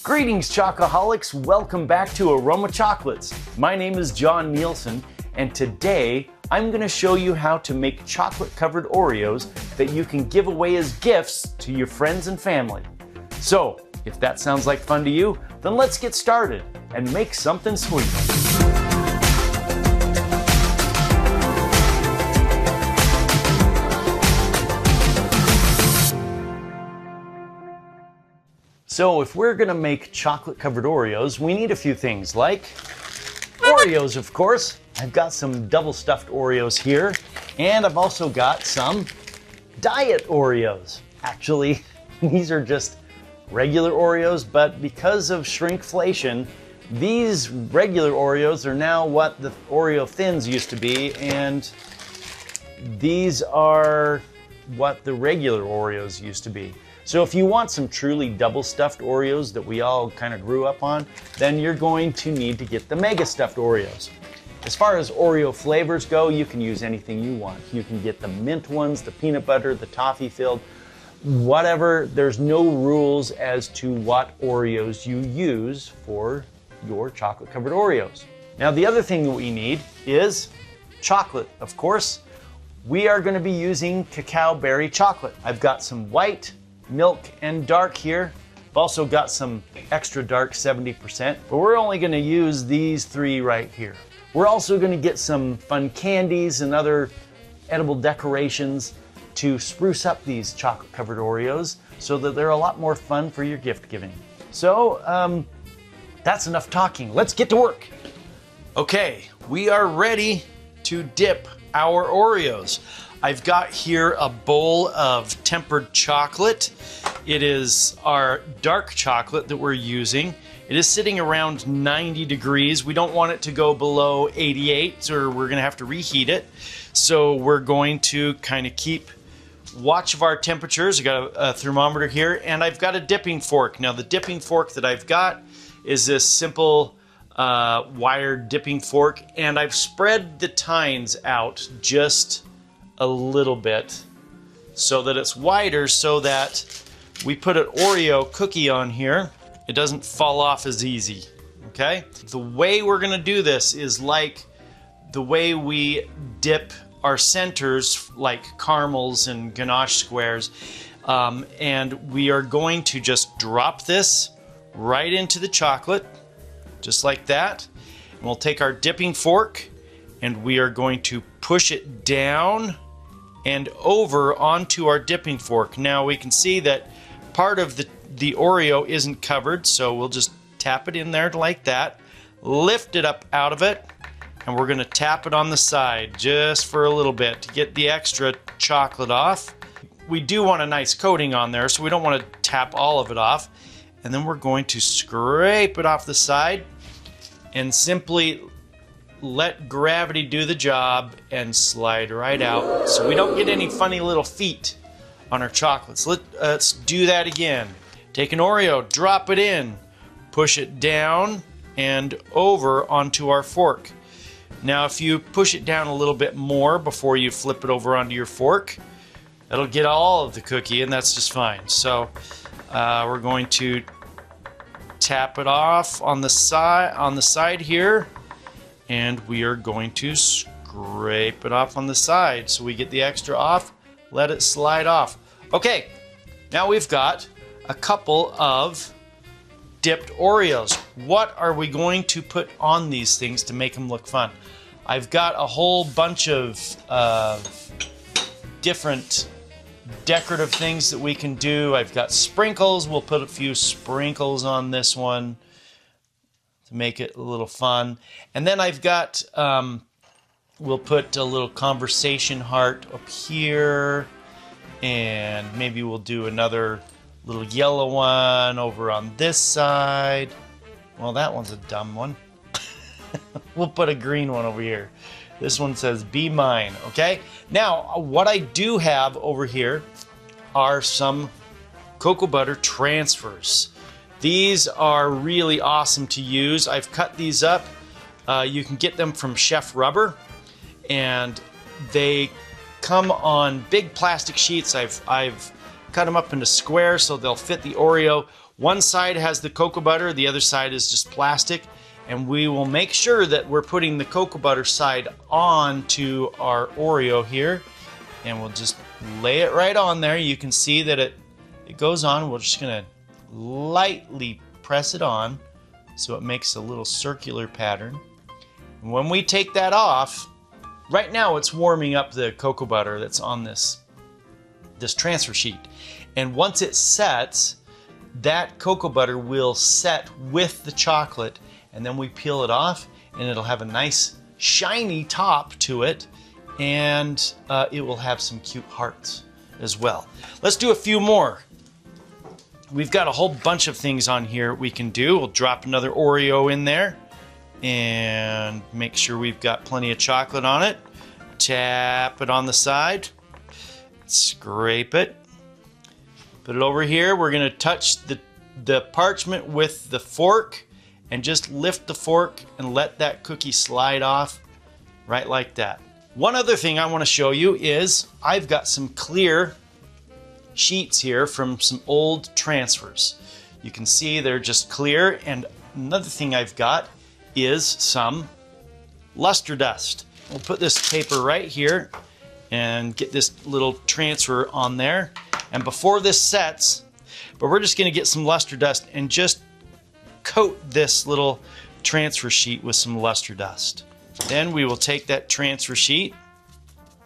Greetings, Chocoholics! Welcome back to Aroma Chocolates. My name is John Nielsen, and today I'm going to show you how to make chocolate-covered Oreos that you can give away as gifts to your friends and family. So, if that sounds like fun to you, then let's get started and make something sweet. So if we're gonna make chocolate-covered Oreos, we need a few things like Oreos, of course. I've got some double stuffed Oreos here, and I've also got some diet Oreos. Actually, these are just regular Oreos, but because of shrinkflation, these regular Oreos are now what the Oreo Thins used to be, and these are what the regular Oreos used to be. So if you want some truly double stuffed Oreos that we all kind of grew up on, then you're going to need to get the mega stuffed Oreos. As far as Oreo flavors go, you can use anything you want. You can get the mint ones, the peanut butter, the toffee filled, whatever. There's no rules as to what Oreos you use for your chocolate covered Oreos. Now the other thing that we need is chocolate, of course. We are going to be using cacao berry chocolate. I've got some white, milk, and dark here. I've also got some extra dark 70%, but we're only going to use these three right here. We're also going to get some fun candies and other edible decorations to spruce up these chocolate covered Oreos so that they're a lot more fun for your gift giving. So that's enough talking. Let's get to work. Okay, we are ready to dip our Oreos. I've got here a bowl of tempered chocolate. It is our dark chocolate that we're using. It is sitting around 90 degrees. We don't want it to go below 88 or we're gonna have to reheat it. So we're going to kind of keep watch of our temperatures. I got a thermometer here, and I've got a dipping fork. Now the dipping fork that I've got is this simple wired dipping fork, and I've spread the tines out just a little bit so that it's wider, so that we put an Oreo cookie on here, it doesn't fall off as easy, okay? The way we're gonna do this is like the way we dip our centers, like caramels and ganache squares, and we are going to just drop this right into the chocolate, just like that. And we'll take our dipping fork and we are going to push it down and over onto our dipping fork. Now we can see that part of the Oreo isn't covered, so we'll just tap it in there like that, lift it up out of it, and we're gonna tap it on the side just for a little bit to get the extra chocolate off. We do want a nice coating on there, so we don't want to tap all of it off. And then we're going to scrape it off the side and simply let gravity do the job and slide right out so we don't get any funny little feet on our chocolates. Let's do that again. Take an Oreo, drop it in, push it down and over onto our fork. Now if you push it down a little bit more before you flip it over onto your fork, that'll get all of the cookie, and that's just fine. So we're going to tap it off on the side here, and we are going to scrape it off on the side so we get the extra off, let it slide off. Okay, now we've got a couple of dipped Oreos. What are we going to put on these things to make them look fun? I've got a whole bunch of different decorative things that we can do. I've got sprinkles. We'll put a few sprinkles on this one to make it a little fun. And then I've got, we'll put a little conversation heart up here, and maybe we'll do another little yellow one over on this side. Well, that one's a dumb one. We'll put a green one over here. This one says, "Be mine," okay? Now, what I do have over here are some cocoa butter transfers. These are really awesome to use. I've cut these up. You can get them from Chef Rubber, and they come on big plastic sheets. I've cut them up into squares so they'll fit the Oreo. One side has the cocoa butter, the other side is just plastic. And we will make sure that we're putting the cocoa butter side onto our Oreo here. And we'll just lay it right on there. You can see that it goes on. We're just gonna lightly press it on so it makes a little circular pattern. And when we take that off, right now it's warming up the cocoa butter that's on this transfer sheet. And once it sets, that cocoa butter will set with the chocolate, and then we peel it off and it'll have a nice shiny top to it, and it will have some cute hearts as well. Let's do a few more. We've got a whole bunch of things on here we can do. We'll drop another Oreo in there and make sure we've got plenty of chocolate on it. Tap it on the side, scrape it, put it over here. We're gonna touch the parchment with the fork and just lift the fork and let that cookie slide off right like that. One other thing I want to show you is I've got some clear sheets here from some old transfers. You can see they're just clear, and another thing I've got is some luster dust. We'll put this paper right here and get this little transfer on there. And before this sets, but we're just gonna get some luster dust and just coat this little transfer sheet with some luster dust. Then we will take that transfer sheet,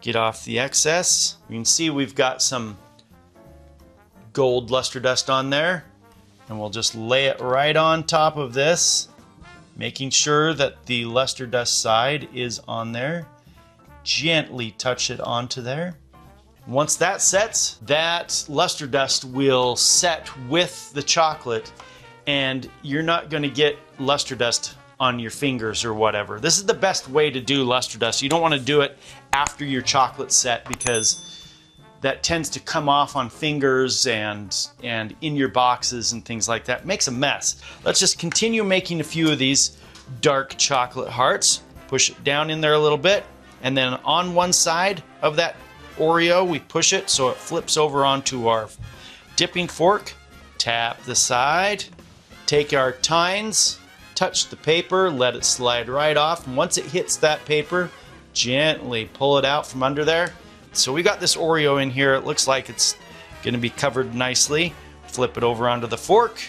get off the excess. You can see we've got some gold luster dust on there, and we'll just lay it right on top of this, making sure that the luster dust side is on there. Gently touch it onto there. Once that sets, that luster dust will set with the chocolate, and you're not going to get luster dust on your fingers or whatever. This is the best way to do luster dust. You don't want to do it after your chocolate's set, because that tends to come off on fingers and in your boxes and things like that. It makes a mess. Let's just continue making a few of these dark chocolate hearts. Push it down in there a little bit, and then on one side of that Oreo, we push it so it flips over onto our dipping fork. Tap the side, take our tines, touch the paper, let it slide right off. And once it hits that paper, gently pull it out from under there. So we got this Oreo in here. It looks like it's going to be covered nicely. Flip it over onto the fork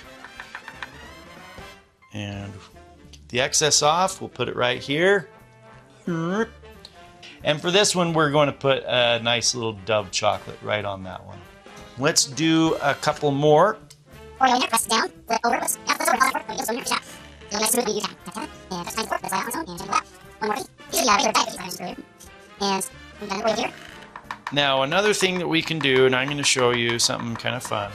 and get the excess off. We'll put it right here. And for this one, we're going to put a nice little Dove chocolate right on that one. Let's do a couple more. Oreo here, press down, flip over, press down, flip over, press over, press and nice smoothly you tap, tap, and touch the fork, press on its own, and check it out. One more thing. Usually regular bag pieces are screwed. And we've done it right here. Now another thing that we can do, and I'm going to show you something kind of fun.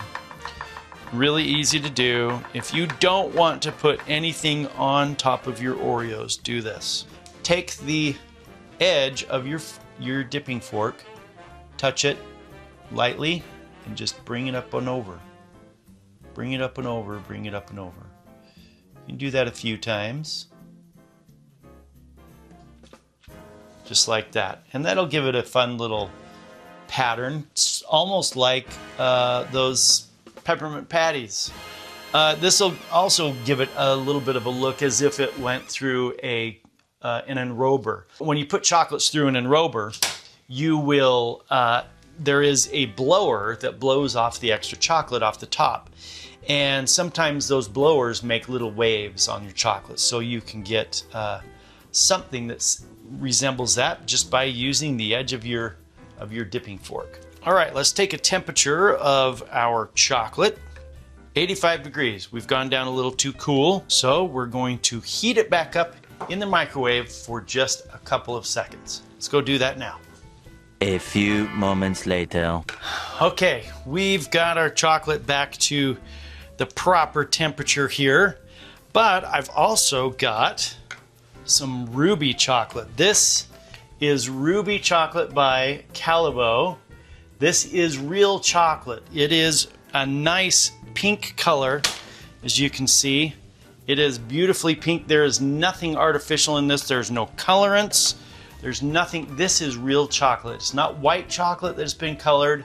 Really easy to do. If you don't want to put anything on top of your Oreos, do this. Take the edge of your dipping fork, touch it lightly, and just bring it up and over. Bring it up and over, bring it up and over. You can do that a few times. Just like that. And that'll give it a fun little pattern. It's almost like those peppermint patties. This will also give it a little bit of a look as if it went through an enrober. When you put chocolates through an enrober, you will, there is a blower that blows off the extra chocolate off the top. And sometimes those blowers make little waves on your chocolate. So you can get something that resembles that just by using the edge of your dipping fork. All right, let's take a temperature of our chocolate. 85 degrees. We've gone down a little too cool, so we're going to heat it back up in the microwave for just a couple of seconds. Let's go do that now. A few moments later. Okay, we've got our chocolate back to the proper temperature here, but I've also got some ruby chocolate. This is ruby chocolate by Calabo. This is real chocolate. It is a nice pink color, as you can see. It is beautifully pink. There is nothing artificial in this. There's no colorants. There's nothing. This is real chocolate. It's not white chocolate that's been colored.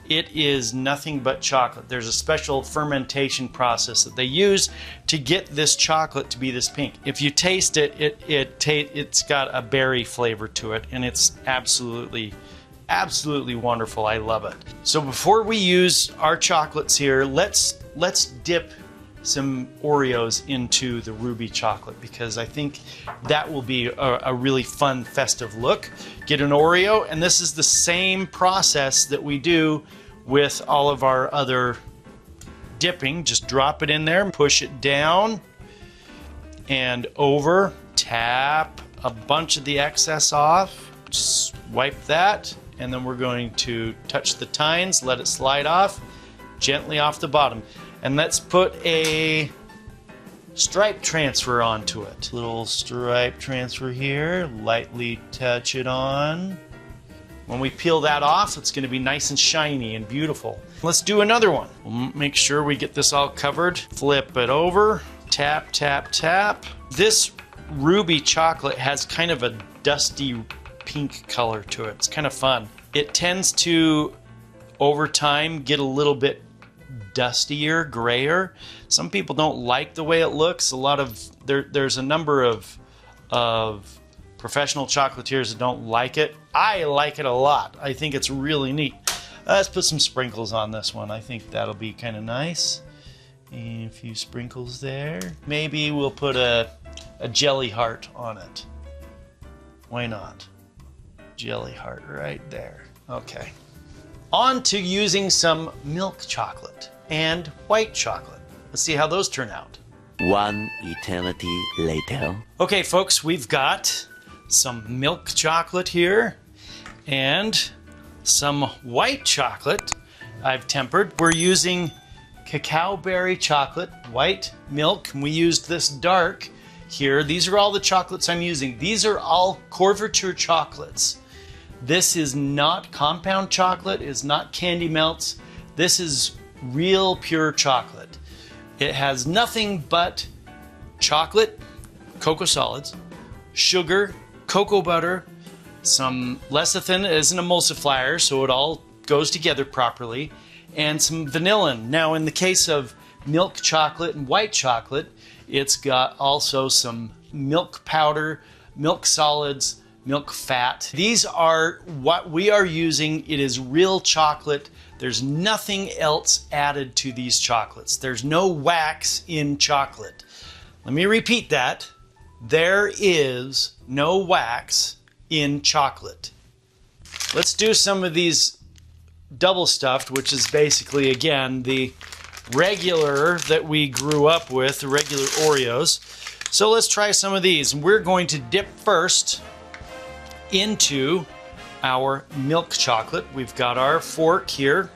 it is nothing but chocolate. There's a special fermentation process that they use to get this chocolate to be this pink. If you taste it, it's got a berry flavor to it, and it's absolutely wonderful. I love it. So before we use our chocolates here, let's dip some Oreos into the ruby chocolate, because I think that will be a really fun festive look. Get an Oreo, and this is the same process that we do with all of our other dipping. Just drop it in there, push it down and over, tap a bunch of the excess off, just wipe that, and then we're going to touch the tines, let it slide off gently off the bottom. And let's put a stripe transfer onto it. Little stripe transfer here, lightly touch it on. When we peel that off, it's gonna be nice and shiny and beautiful. Let's do another one. We'll make sure we get this all covered. Flip it over, tap, tap, tap. This ruby chocolate has kind of a dusty pink color to it. It's kind of fun. It tends to, over time, get a little bit dustier, grayer. Some people don't like the way it looks. There's a number of professional chocolatiers that don't like it. I like it a lot. I think it's really neat. Let's put some sprinkles on this one. I think that'll be kind of nice. And a few sprinkles there. Maybe we'll put a jelly heart on it. Why not? Jelly heart right there. Okay. On to using some milk chocolate and white chocolate. Let's see how those turn out. One eternity later. Okay, folks, we've got some milk chocolate here and some white chocolate I've tempered. We're using cacao berry chocolate, white milk, and we used this dark here. These are all the chocolates I'm using. These are all Couverture chocolates. This is not compound chocolate, it's not candy melts. This is real pure chocolate. It has nothing but chocolate, cocoa solids, sugar, cocoa butter, some lecithin as an emulsifier so it all goes together properly, and some vanillin. Now in the case of milk chocolate and white chocolate, it's got also some milk powder, milk solids, milk fat. These are what we are using. It is real chocolate. There's nothing else added to these chocolates. There's no wax in chocolate. Let me repeat that. There is no wax in chocolate. Let's do some of these double stuffed, which is basically, again, the regular that we grew up with, the regular Oreos. So let's try some of these. We're going to dip first into our milk chocolate. We've got our fork here.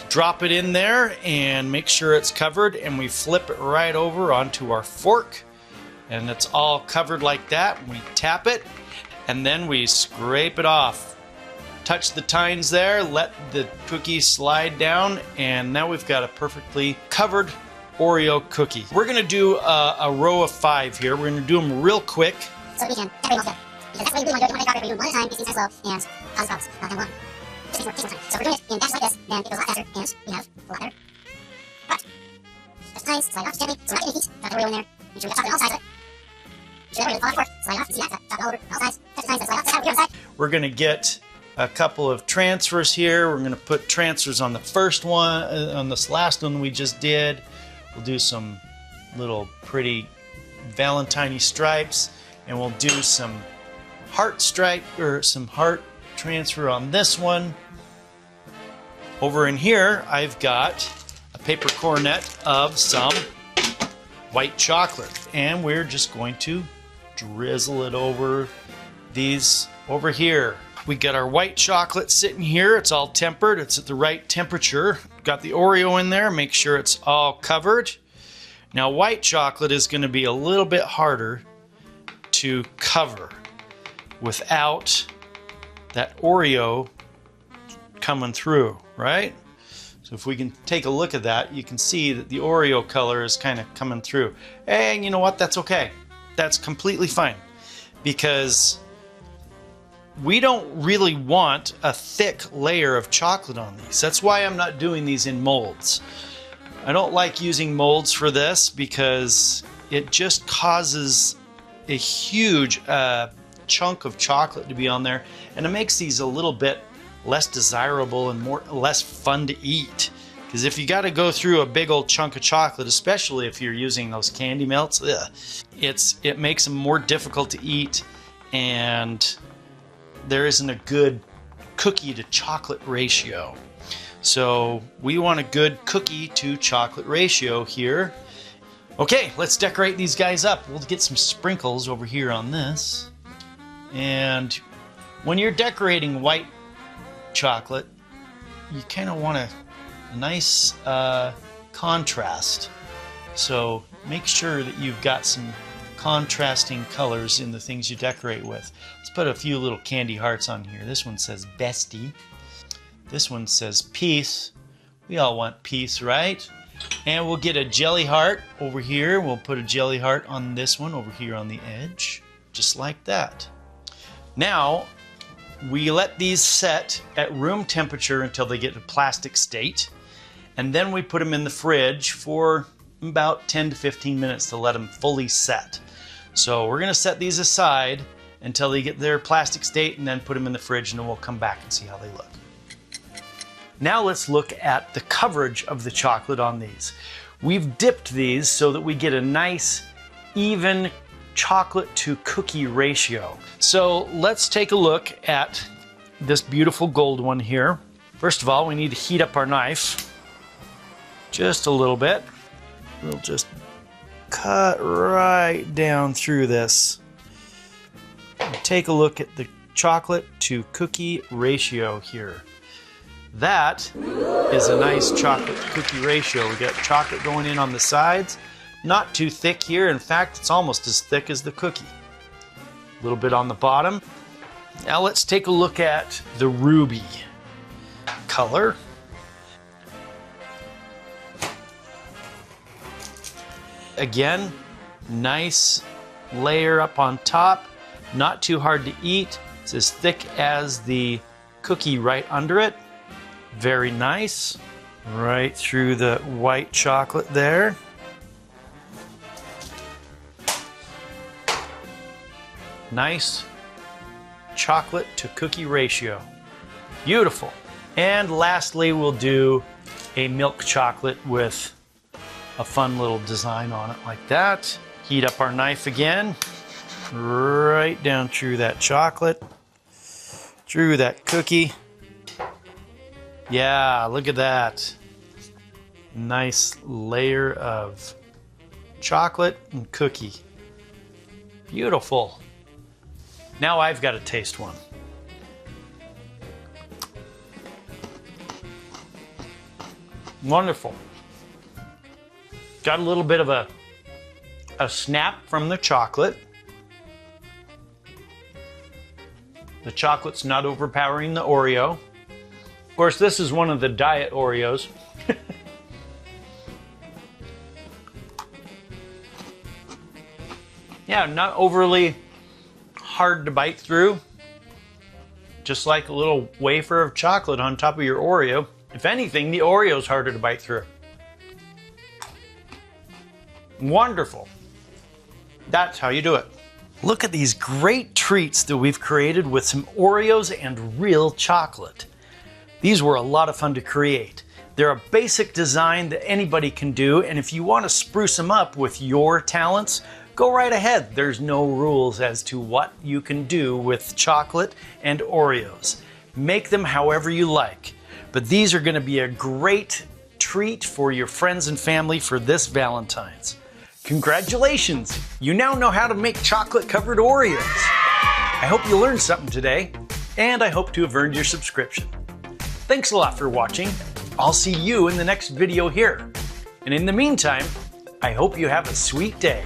Drop it in there and make sure it's covered, and we flip it right over onto our fork, and it's all covered like that. We tap it and then we scrape it off. Touch the tines there, let the cookie slide down, and now we've got a perfectly covered Oreo cookie. We're gonna do a row of 5 here. We're gonna do them real quick. So we can separate them all together. Because that's the way you really want to do it. You want to make chocolate, but you do one at a time, these things are slow, and cause problems. Not one. Just takes more time. So we're doing it in batches like this, then it goes a lot faster, and we have a lot better. But, touch the tines, slide off gently, so we're not getting heat. Drop the Oreo in there. Make sure we got chocolate on all sides of it. Make sure that Oreo falls off, slide off, you see that, drop it all over, all sides, touch the tines, and slide off, slide on the side. We're gonna get a couple of transfers here. We're gonna put transfers on the first one, on this last one we just did. We'll do some little pretty Valentine-y stripes, and we'll do some heart stripe, or some heart transfer on this one. Over in here, I've got a paper coronet of some white chocolate, and we're just going to drizzle it over these over here. We got our white chocolate sitting here. It's all tempered. It's at the right temperature. Got the Oreo in there. Make sure it's all covered. Now, white chocolate is going to be a little bit harder to cover without that Oreo coming through, right? So if we can take a look at that, you can see that the Oreo color is kind of coming through. And you know what? That's okay. That's completely fine, because we don't really want a thick layer of chocolate on these. That's why I'm not doing these in molds. I don't like using molds for this because it just causes a huge chunk of chocolate to be on there, and it makes these a little bit less desirable and less fun to eat. Because if you got to go through a big old chunk of chocolate, especially if you're using those candy melts, it makes them more difficult to eat, and there isn't a good cookie to chocolate ratio. So we want a good cookie to chocolate ratio here. Okay, let's decorate these guys up. We'll get some sprinkles over here on this. And when you're decorating white chocolate, you kind of want a nice contrast. So make sure that you've got some contrasting colors in the things you decorate with. Let's put a few little candy hearts on here. This one says bestie. This one says peace. We all want peace, right? And we'll get a jelly heart over here. We'll put a jelly heart on this one over here on the edge, just like that. Now, we let these set at room temperature until they get to plastic state, and then we put them in the fridge for about 10 to 15 minutes to let them fully set. So we're gonna set these aside until they get their plastic state and then put them in the fridge, and then we'll come back and see how they look. Now let's look at the coverage of the chocolate on these. We've dipped these so that we get a nice, even chocolate to cookie ratio. So let's take a look at this beautiful gold one here. First of all, we need to heat up our knife just a little bit. We'll just cut right down through this. Take a look at the chocolate to cookie ratio here. That is a nice chocolate cookie ratio. We got chocolate going in on the sides, not too thick here. In fact, it's almost as thick as the cookie. A little bit on the bottom. Now let's take a look at the ruby color. Again, nice layer up on top, not too hard to eat. It's as thick as the cookie right under it. Very nice. Right through the white chocolate there. Nice chocolate to cookie ratio. Beautiful. And lastly, we'll do a milk chocolate with a fun little design on it like that. Heat up our knife again. Right down through that chocolate. Through that cookie. Yeah, look at that. Nice layer of chocolate and cookie. Beautiful. Now I've got to taste one. Wonderful. Got a little bit of a snap from the chocolate. The chocolate's not overpowering the Oreo. Of course, this is one of the diet Oreos. Yeah, not overly hard to bite through. Just like a little wafer of chocolate on top of your Oreo. If anything, the Oreo's harder to bite through. Wonderful. That's how you do it. Look at these great treats that we've created with some Oreos and real chocolate. These were a lot of fun to create. They're a basic design that anybody can do, and if you want to spruce them up with your talents, go right ahead. There's no rules as to what you can do with chocolate and Oreos. Make them however you like. But these are going to be a great treat for your friends and family for this Valentine's. Congratulations! You now know how to make chocolate covered Oreos. I hope you learned something today, and I hope to have earned your subscription. Thanks a lot for watching. I'll see you in the next video here. And in the meantime, I hope you have a sweet day.